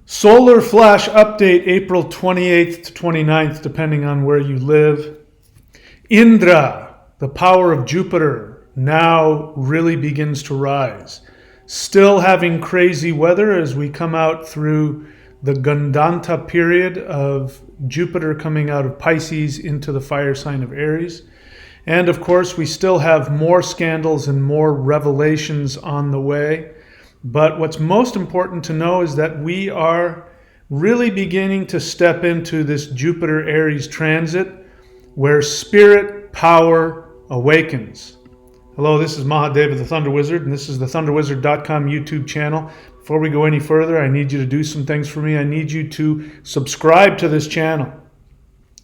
Solar flash update April 28th to 29th, depending on where you live. INDRA, the power of Jupiter, now really begins to rise. Still having crazy weather as we come out through the Gandanta period of Jupiter coming out of Pisces into the fire sign of Aries. And of course, we still have more scandals and more revelations on the way. But what's most important to know is that we are really beginning to step into this Jupiter-Aries transit where spirit power awakens. Hello, this is Mahadeva the Thunder Wizard, and this is the thunderwizard.com YouTube channel. Before we go any further, I need you to do some things for me. I need you to subscribe to this channel.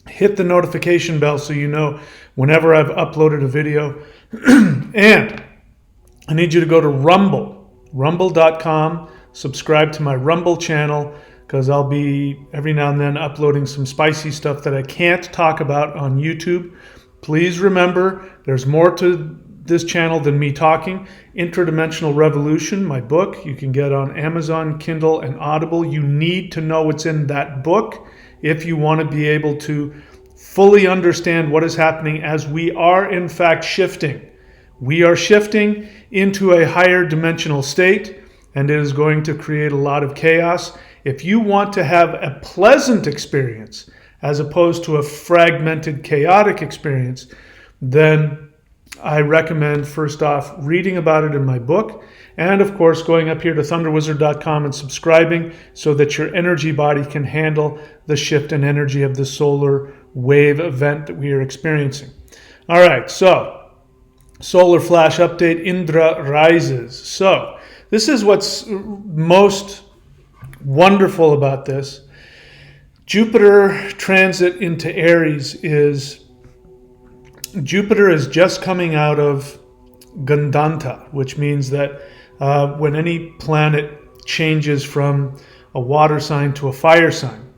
Hit the notification bell so you know whenever I've uploaded a video. And I need you to go to rumble.com, subscribe to my Rumble channel, because I'll be every now and then uploading some spicy stuff that I can't talk about on YouTube. Please remember, there's more to this channel than me talking. Interdimensional Revolution, my book, you can get on Amazon, Kindle, and Audible. You need to know what's in that book if you want to be able to fully understand what is happening as we are in fact shifting. We are shifting into a higher dimensional state, and it is going to create a lot of chaos. If you want to have a pleasant experience as opposed to a fragmented, chaotic experience, then I recommend, first off, reading about it in my book, and of course going up here to thunderwizard.com and subscribing so that your energy body can handle the shift in energy of the solar wave event that we are experiencing. All right, so solar flash update, Indra rises. So this is what's most wonderful about this. Jupiter transit into Aries is, Jupiter is just coming out of Gandanta, which means that when any planet changes from a water sign to a fire sign,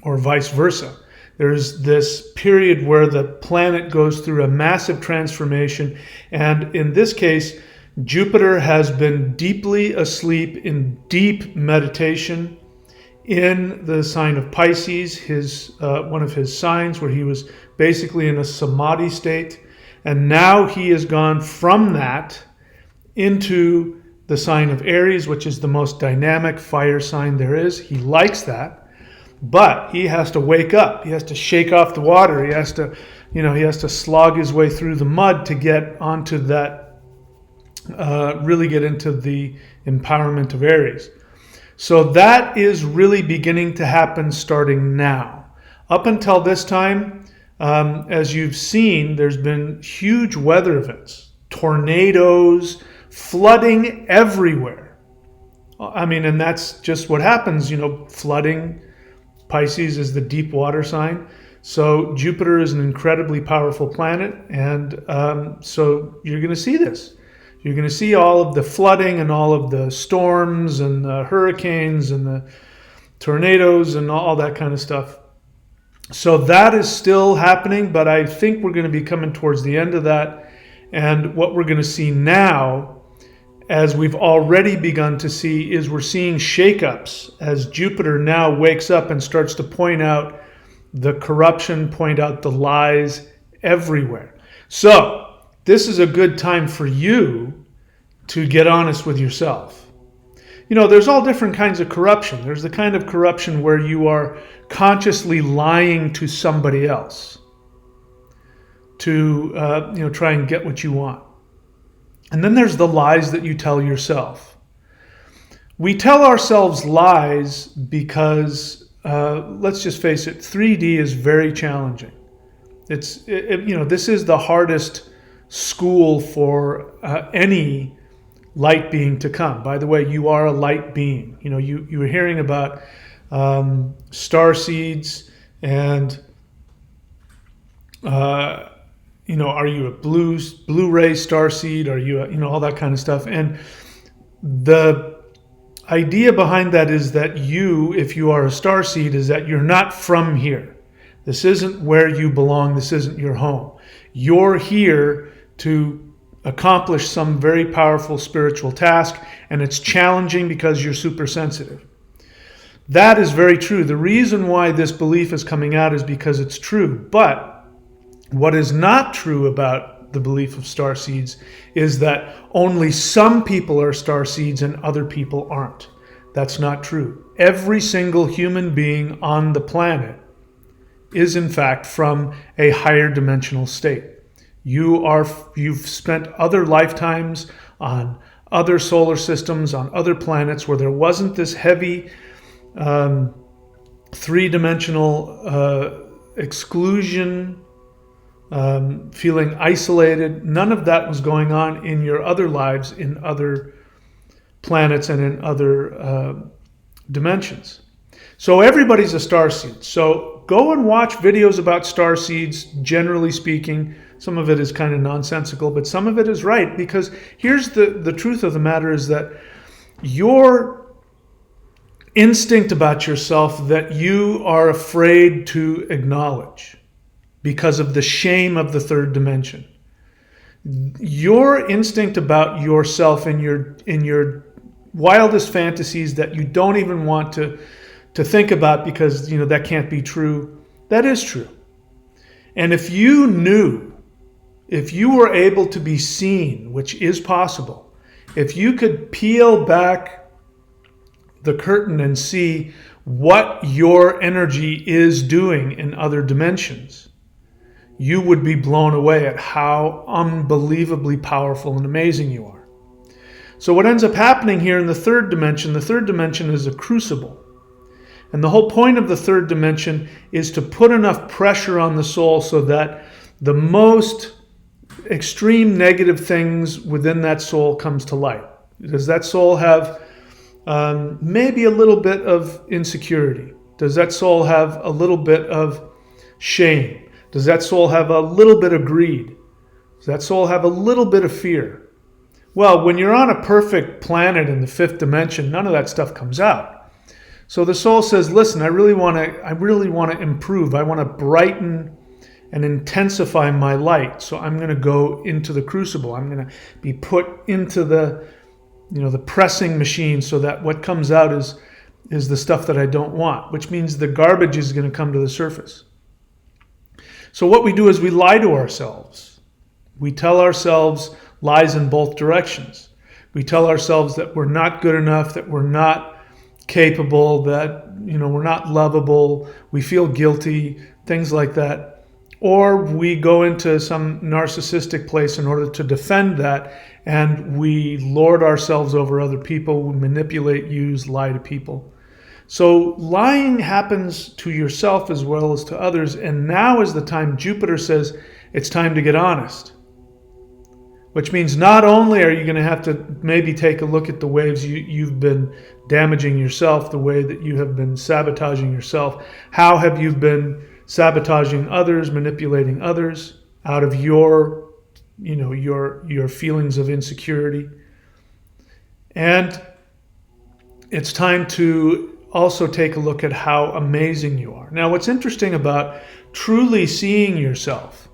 or vice versa, there's this period where the planet goes through a massive transformation. And in this case, Jupiter has been deeply asleep in deep meditation in the sign of Pisces, one of his signs where he was basically in a samadhi state. And now he has gone from that into the sign of Aries, which is the most dynamic fire sign there is. He likes that. But he has to wake up. He has to shake off the water. He has to, he has to slog his way through the mud to get onto that, really get into the empowerment of Aries. So that is really beginning to happen starting now. Up until this time, as you've seen, there's been huge weather events, tornadoes, flooding everywhere. I mean, and that's just what happens, flooding. Pisces is the deep water sign. So Jupiter is an incredibly powerful planet. And so you're going to see this. You're going to see all of the flooding and all of the storms and the hurricanes and the tornadoes and all that kind of stuff. So that is still happening, but I think we're going to be coming towards the end of that. And what we're going to see now, as we've already begun to see, is we're seeing shakeups as Jupiter now wakes up and starts to point out the corruption, point out the lies everywhere. So this is a good time for you to get honest with yourself. There's all different kinds of corruption. There's the kind of corruption where you are consciously lying to somebody else to try and get what you want. And then there's the lies that you tell yourself. We tell ourselves lies because, let's just face it, 3D is very challenging. This is the hardest school for any light being to come. By the way, you are a light being. You were hearing about star seeds and are you a Blu-ray star seed? Are you all that kind of stuff? And the idea behind that is that if you are a star seed, is that you're not from here. This isn't where you belong. This isn't your home. You're here to accomplish some very powerful spiritual task, and it's challenging because you're super sensitive. That is very true. The reason why this belief is coming out is because it's true. But what is not true about the belief of star seeds is that only some people are star seeds and other people aren't. That's not true. Every single human being on the planet is in fact from a higher dimensional state. You've spent other lifetimes on other solar systems, on other planets where there wasn't this heavy three-dimensional exclusion, feeling isolated. None of that was going on in your other lives, in other planets and in other dimensions. So everybody's a star seed. So go and watch videos about star seeds, generally speaking. Some of it is kind of nonsensical, but some of it is right, because here's the truth of the matter is that your instinct about yourself that you are afraid to acknowledge because of the shame of the third dimension. Your instinct about yourself in your wildest fantasies that you don't even want to think about because that can't be true, that is true. And if you were able to be seen, which is possible, if you could peel back the curtain and see what your energy is doing in other dimensions, you would be blown away at how unbelievably powerful and amazing you are. So what ends up happening here in the third dimension is a crucible. And the whole point of the third dimension is to put enough pressure on the soul so that the most extreme negative things within that soul comes to light. Does that soul have maybe a little bit of insecurity? Does that soul have a little bit of shame? Does that soul have a little bit of greed? Does that soul have a little bit of fear? Well, when you're on a perfect planet in the fifth dimension, none of that stuff comes out. So the soul says, listen, I really want to improve. I want to brighten and intensify my light. So I'm going to go into the crucible. I'm going to be put into the pressing machine so that what comes out is the stuff that I don't want, which means the garbage is going to come to the surface. So what we do is we lie to ourselves. We tell ourselves lies in both directions. We tell ourselves that we're not good enough, that we're not capable, that we're not lovable, we feel guilty, things like that. Or we go into some narcissistic place in order to defend that, and we lord ourselves over other people, we manipulate, use, lie to people. So lying happens to yourself as well as to others, and now is the time. Jupiter says it's time to get honest. Which means not only are you going to have to maybe take a look at the ways you've been damaging yourself, the way that you have been sabotaging yourself. How have you been sabotaging others, manipulating others out of your feelings of insecurity? And it's time to also take a look at how amazing you are. Now, what's interesting about truly seeing yourself,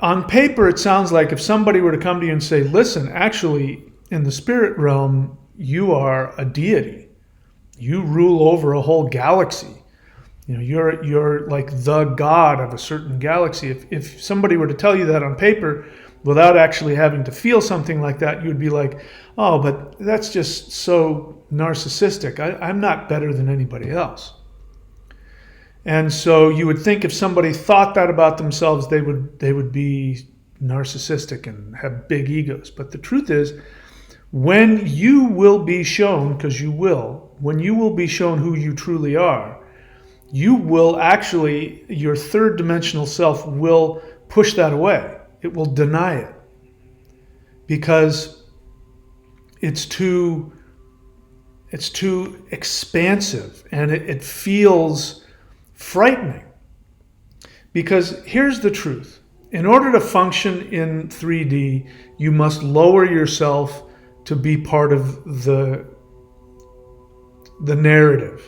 on paper, it sounds like if somebody were to come to you and say, listen, actually, in the spirit realm, you are a deity. You rule over a whole galaxy. You're like the god of a certain galaxy. If somebody were to tell you that on paper without actually having to feel something like that, you would be like, oh, but that's just so narcissistic. I'm not better than anybody else. And so you would think if somebody thought that about themselves, they would be narcissistic and have big egos. But the truth is, when you will be shown, because you will, when you will be shown who you truly are, you will actually, your third dimensional self will push that away. It will deny it because it's too expansive and it feels frightening. Because here's the truth. In order to function in 3D, you must lower yourself to be part of the narrative.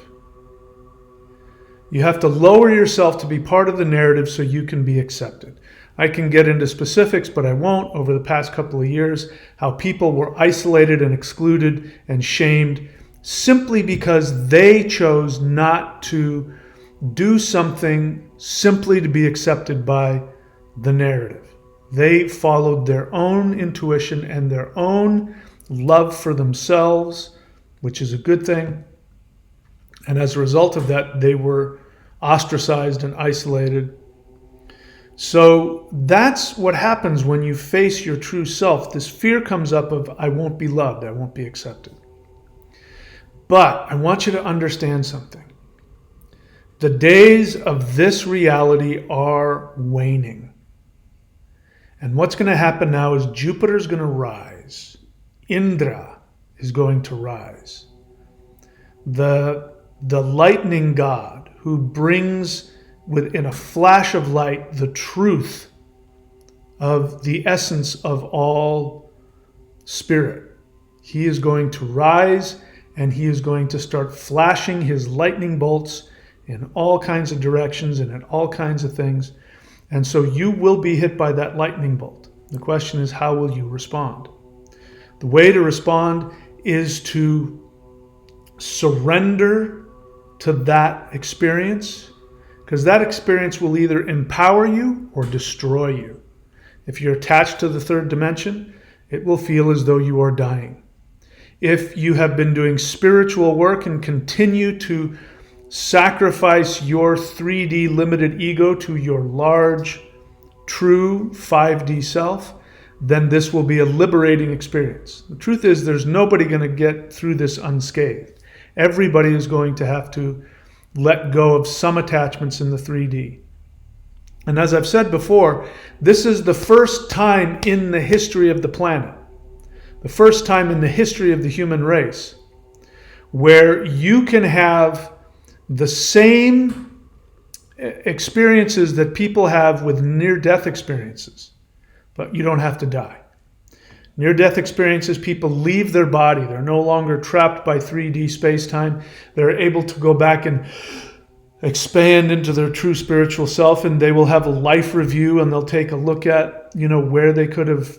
You have to lower yourself to be part of the narrative so you can be accepted. I can get into specifics, but I won't. Over the past couple of years, how people were isolated and excluded and shamed simply because they chose not to do something simply to be accepted by the narrative. They followed their own intuition and their own love for themselves, which is a good thing. And as a result of that, they were ostracized and isolated. So that's what happens when you face your true self. This fear comes up of, I won't be loved, I won't be accepted. But I want you to understand something. The days of this reality are waning. And what's going to happen now is Jupiter's going to rise. INDRA is going to rise. The lightning god who brings within a flash of light the truth of the essence of all spirit. He is going to rise, and he is going to start flashing his lightning bolts in all kinds of directions and in all kinds of things. And so you will be hit by that lightning bolt. The question is, how will you respond? The way to respond is to surrender to that experience, because that experience will either empower you or destroy you. If you're attached to the third dimension, it will feel as though you are dying. If you have been doing spiritual work and continue to sacrifice your 3D limited ego to your large, true 5D self, then this will be a liberating experience. The truth is, there's nobody going to get through this unscathed. Everybody is going to have to let go of some attachments in the 3D. And as I've said before, this is the first time in the history of the planet, the first time in the history of the human race, where you can have the same experiences that people have with near-death experiences, but you don't have to die. Near-death experiences, people leave their body. They're no longer trapped by 3D space-time. They're able to go back and expand into their true spiritual self, and they will have a life review, and they'll take a look at, where they could have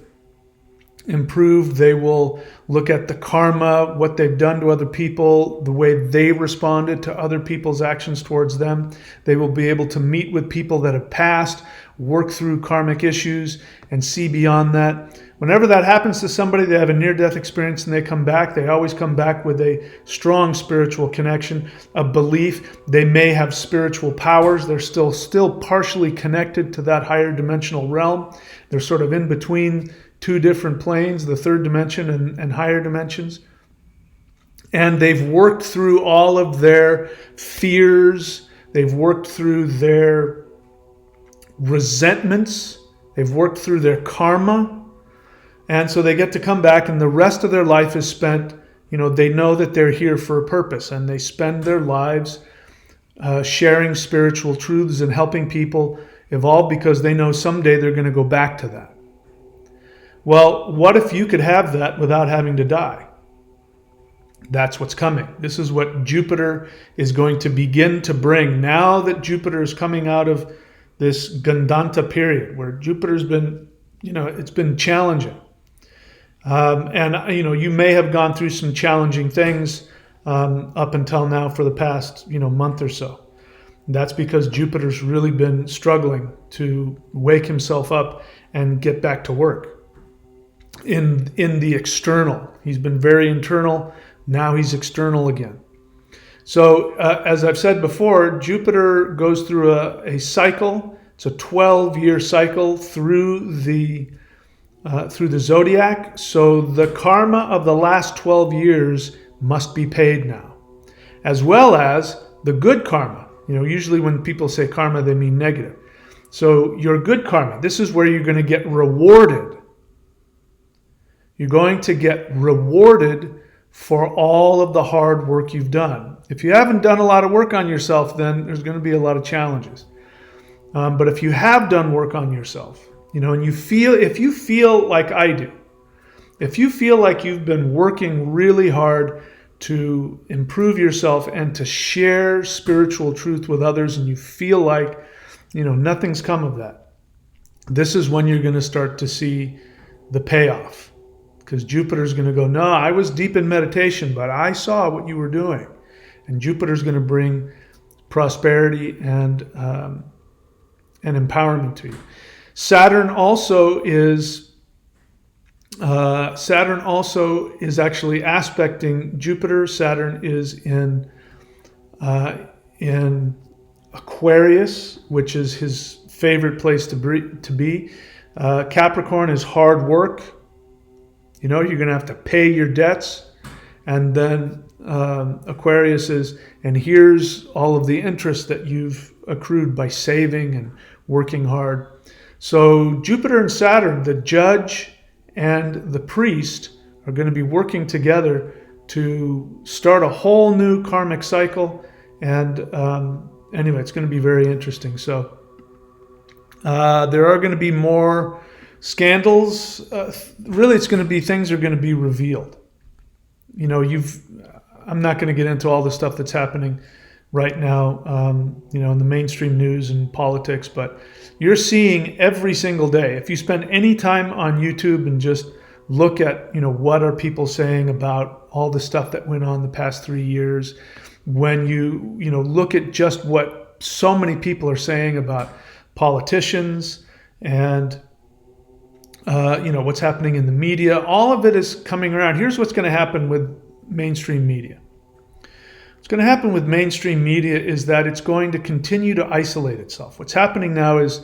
improved. They will look at the karma, what they've done to other people, the way they responded to other people's actions towards them. They will be able to meet with people that have passed, work through karmic issues, and see beyond that. Whenever that happens to somebody, they have a near-death experience and they come back. They always come back with a strong spiritual connection, a belief. They may have spiritual powers. They're still partially connected to that higher dimensional realm. They're sort of in between two different planes, the third dimension and higher dimensions. And they've worked through all of their fears. They've worked through their resentments. They've worked through their karma. And so they get to come back, and the rest of their life is spent, they know that they're here for a purpose, and they spend their lives sharing spiritual truths and helping people evolve, because they know someday they're going to go back to that. Well, what if you could have that without having to die? That's what's coming. This is what Jupiter is going to begin to bring. Now that Jupiter is coming out of this Gandanta period, where Jupiter's been, it's been challenging. You may have gone through some challenging things up until now for the past, month or so. That's because Jupiter's really been struggling to wake himself up and get back to work. In the external, he's been very internal. Now he's external again. So as I've said before, Jupiter goes through a cycle. It's a 12-year cycle through the zodiac. So the karma of the last 12 years must be paid now, as well as the good karma. Usually when people say karma, they mean negative. So your good karma, this is where you're going to get rewarded. You're going to get rewarded for all of the hard work you've done. If you haven't done a lot of work on yourself, then there's going to be a lot of challenges. But if you have done work on yourself, and if you feel like I do, if you feel like you've been working really hard to improve yourself and to share spiritual truth with others, and you feel like, nothing's come of that, this is when you're going to start to see the payoff. because Jupiter's going to go, no, I was deep in meditation, but I saw what you were doing. And Jupiter's going to bring prosperity and empowerment to you. Saturn also is actually aspecting Jupiter. Saturn is in Aquarius, which is his favorite place to be. Capricorn is hard work. You're going to have to pay your debts. And then Aquarius is, and here's all of the interest that you've accrued by saving and working hard. So Jupiter and Saturn, the judge and the priest, are going to be working together to start a whole new karmic cycle. And anyway, it's going to be very interesting. So there are going to be more scandals. Really, it's going to be, things are going to be revealed. I'm not going to get into all the stuff that's happening right now, in the mainstream news and politics, but you're seeing every single day. If you spend any time on YouTube and just look at, what are people saying about all the stuff that went on the past 3 years, when you look at just what so many people are saying about politicians and what's happening in the media, all of it is coming around. Here's what's going to happen with mainstream media. What's going to happen with mainstream media is that it's going to continue to isolate itself. What's happening now is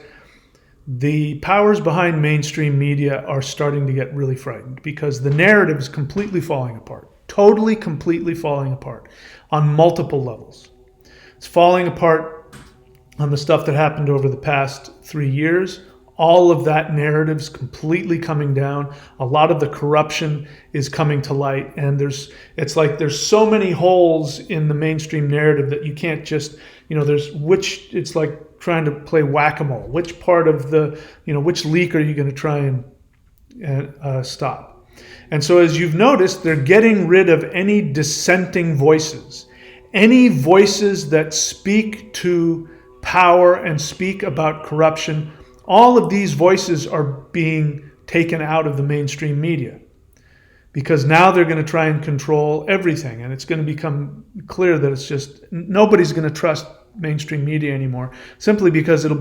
the powers behind mainstream media are starting to get really frightened because the narrative is completely falling apart, totally, completely falling apart on multiple levels. It's falling apart on the stuff that happened over the past 3 years. All of that narrative's completely coming down. A lot of the corruption is coming to light, and it's like there's so many holes in the mainstream narrative that you can't just, it's like trying to play whack-a-mole. Which part of which leak are you going to try and stop? And so as you've noticed, they're getting rid of any dissenting voices, any voices that speak to power and speak about corruption. All of these voices are being taken out of the mainstream media because now they're going to try and control everything. And it's going to become clear that it's just, nobody's going to trust mainstream media anymore, simply because it'll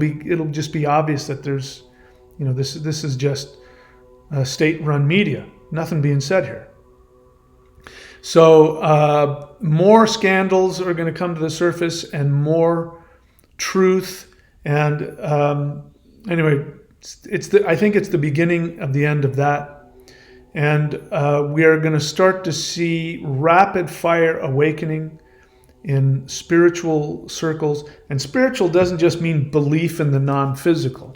just be obvious that there's, this is just state-run media. Nothing being said here. So more scandals are going to come to the surface and more truth. And anyway, I think it's the beginning of the end of that. And we are going to start to see rapid fire awakening in spiritual circles. And spiritual doesn't just mean belief in the non-physical.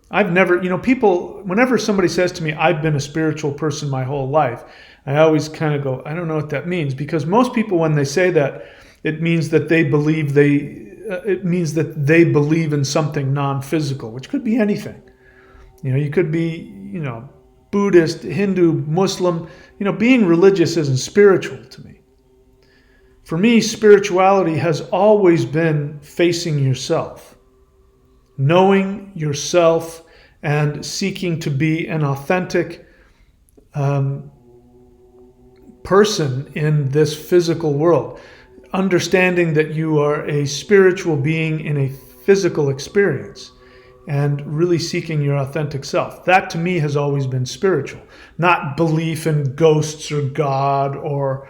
I've never, people, whenever somebody says to me, I've been a spiritual person my whole life, I always kind of go, I don't know what that means. Because most people, when they say that, it means that they believe in something non-physical, which could be anything. You could be, Buddhist, Hindu, Muslim. Being religious isn't spiritual to me. For me, spirituality has always been facing yourself, knowing yourself and seeking to be an authentic person in this physical world. Understanding that you are a spiritual being in a physical experience and really seeking your authentic self. That to me has always been spiritual, not belief in ghosts or God or,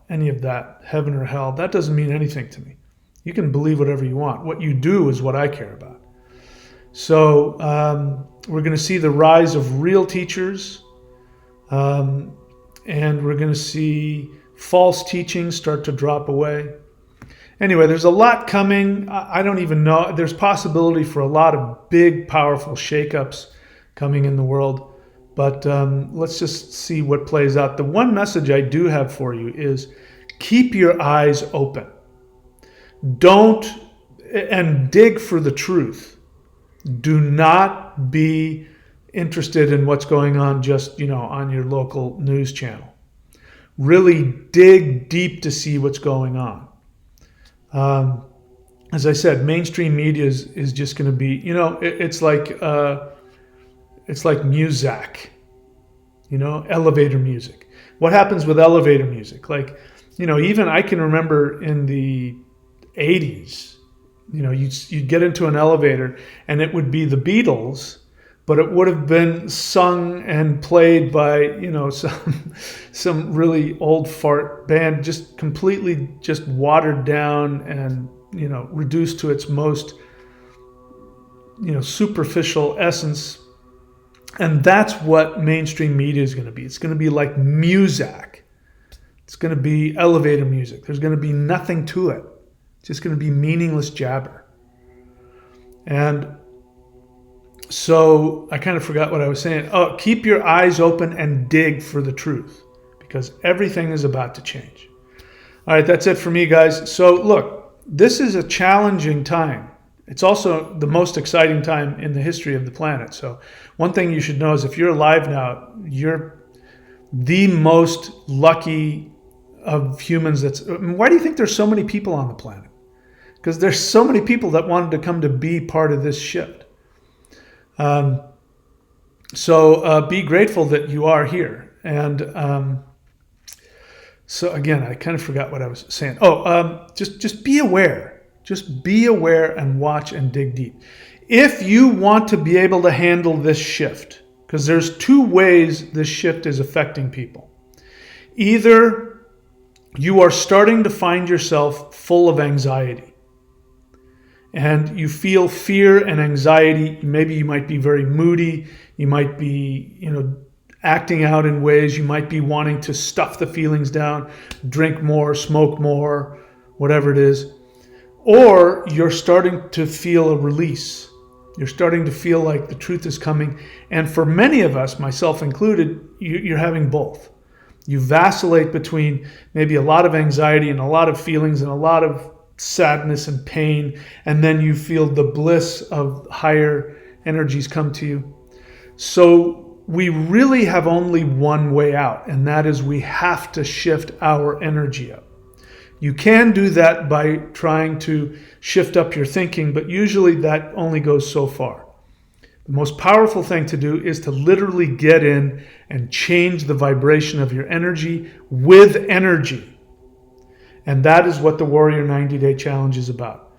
any of that, heaven or hell. That doesn't mean anything to me. You can believe whatever you want. What you do is what I care about. So we're going to see the rise of real teachers, and we're going to see false teachings start to drop away. Anyway, there's a lot coming. I don't even know. There's possibility for a lot of big, powerful shakeups coming in the world. But let's just see what plays out. The one message I do have for you is keep your eyes open. And dig for the truth. Do not be interested in what's going on just, on your local news channel. Really dig deep to see what's going on. As I said, mainstream media is just going to be, it's like Muzak. elevator music. What happens with elevator music? Like, even I can remember in the 80s, you'd get into an elevator and it would be the Beatles, but it would have been sung and played by, some really old fart band, just completely just watered down and, reduced to its most, superficial essence. And that's what mainstream media is going to be. It's going to be like Muzak. It's going to be elevator music. There's going to be nothing to it. It's just going to be meaningless jabber. And so I kind of forgot what I was saying. Oh, keep your eyes open and dig for the truth, because everything is about to change. All right, that's it for me, guys. So look, this is a challenging time. It's also the most exciting time in the history of the planet. So one thing you should know is if you're alive now, you're the most lucky of humans. Why do you think there's so many people on the planet? Because there's so many people that wanted to come to be part of this shift. So be grateful that you are here. And so again, I kind of forgot what I was saying. Just be aware. Just be aware and watch and dig deep. If you want to be able to handle this shift, because there's two ways this shift is affecting people. Either you are starting to find yourself full of anxiety and you feel fear and anxiety. Maybe you might be very moody. You might be, acting out in ways. You might be wanting to stuff the feelings down, drink more, smoke more, whatever it is. Or you're starting to feel a release. You're starting to feel like the truth is coming. And for many of us, myself included, you're having both. You vacillate between maybe a lot of anxiety and a lot of feelings and a lot of sadness and pain. And then you feel the bliss of higher energies come to you. So we really have only one way out, and that is we have to shift our energy up. You can do that by trying to shift up your thinking, but usually that only goes so far. The most powerful thing to do is to literally get in and change the vibration of your energy with energy. And that is what the Warrior 90-Day Challenge is about.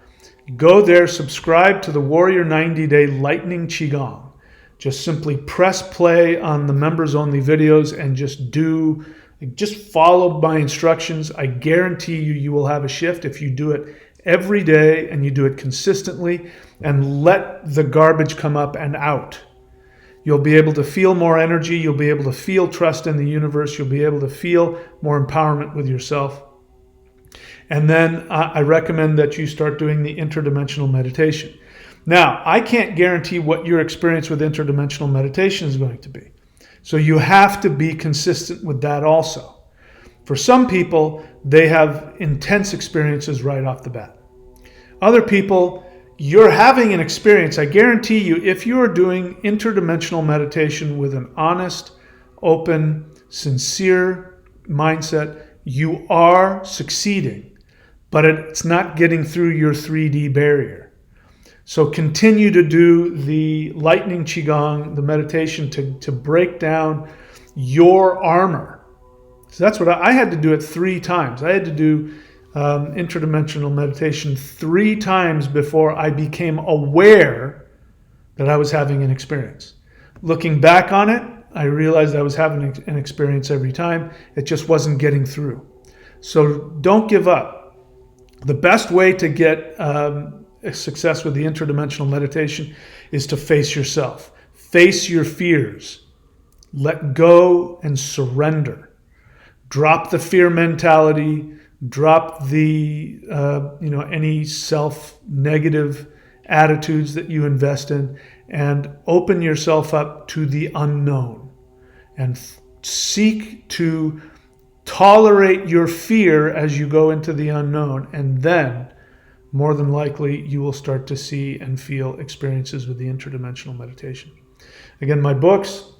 Go there, subscribe to the Warrior 90-Day Lightning Qigong. Just simply press play on the members-only videos and just follow my instructions. I guarantee you will have a shift if you do it every day and you do it consistently and let the garbage come up and out. You'll be able to feel more energy. You'll be able to feel trust in the universe. You'll be able to feel more empowerment with yourself. And then I recommend that you start doing the interdimensional meditation. Now, I can't guarantee what your experience with interdimensional meditation is going to be. So you have to be consistent with that also. For some people, they have intense experiences right off the bat. Other people, you're having an experience. I guarantee you, if you are doing interdimensional meditation with an honest, open, sincere mindset, you are succeeding, but it's not getting through your 3D barrier. So continue to do the lightning qigong, the meditation to break down your armor. So that's what I had to do it 3 times. I had to do interdimensional meditation 3 times before I became aware that I was having an experience. Looking back on it, I realized I was having an experience every time. It just wasn't getting through. So don't give up. The best way to get success with the interdimensional meditation is to face yourself. Face your fears. Let go and surrender. Drop the fear mentality. Drop the any self-negative attitudes that you invest in, and open yourself up to the unknown. And seek to tolerate your fear as you go into the unknown, and then more than likely, you will start to see and feel experiences with the interdimensional meditation. Again, my books,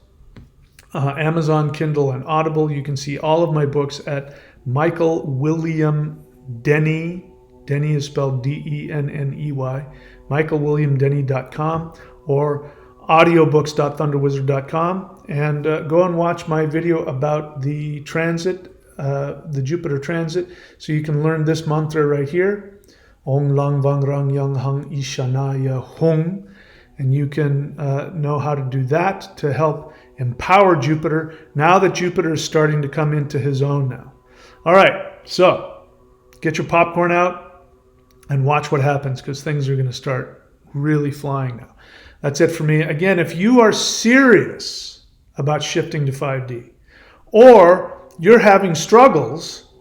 Amazon, Kindle, and Audible. You can see all of my books at Michael William Denny. Denny is spelled D-E-N-N-E-Y. MichaelWilliamDenny.com, or audiobooks.thunderwizard.com, and go and watch my video about the transit, the Jupiter transit, so you can learn this mantra right here, Ong Lang Van Rang Yang Hang Ishanaya Hung, and you can know how to do that to help empower Jupiter now that Jupiter is starting to come into his own now. All right, so get your popcorn out and watch what happens, because things are going to start really flying now. That's it for me. Again, if you are serious about shifting to 5D, or you're having struggles,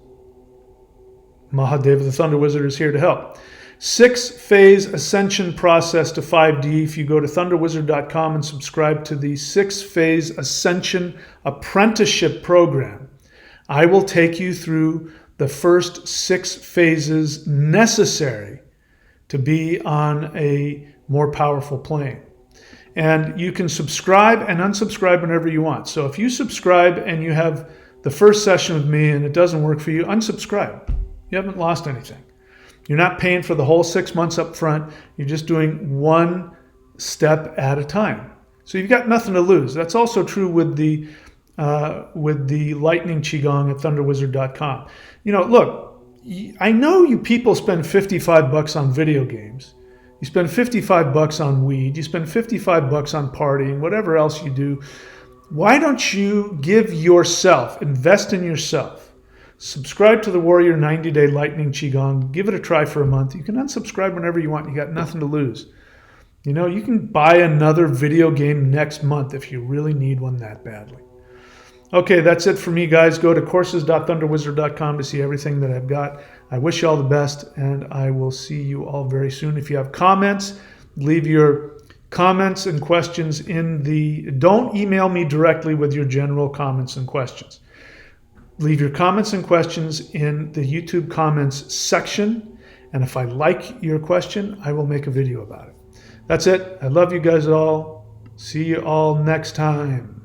Mahadeva the Thunder Wizard is here to help. 6-phase ascension process to 5D. If you go to thunderwizard.com and subscribe to the 6-phase ascension apprenticeship program, I will take you through the first 6 phases necessary to be on a more powerful plane. And you can subscribe and unsubscribe whenever you want. So if you subscribe and you have the first session with me and it doesn't work for you, unsubscribe. You haven't lost anything. You're not paying for the whole 6 months up front. You're just doing one step at a time. So you've got nothing to lose. That's also true with the Lightning Qigong at thunderwizard.com. You know, look, I know you people spend $55 on video games. You spend $55 on weed. You spend $55 on partying, whatever else you do. Why don't you give yourself, invest in yourself? Subscribe to the Warrior 90-Day Lightning Qigong. Give it a try for a month. You can unsubscribe whenever you want. You got nothing to lose. You know, you can buy another video game next month if you really need one that badly. Okay, that's it for me, guys. Go to courses.thunderwizard.com to see everything that I've got. I wish you all the best, and I will see you all very soon. If you have comments, leave your comments and questions in the... Don't email me directly with your general comments and questions. Leave your comments and questions in the YouTube comments section, and if I like your question, I will make a video about it. That's it. I love you guys all. See you all next time.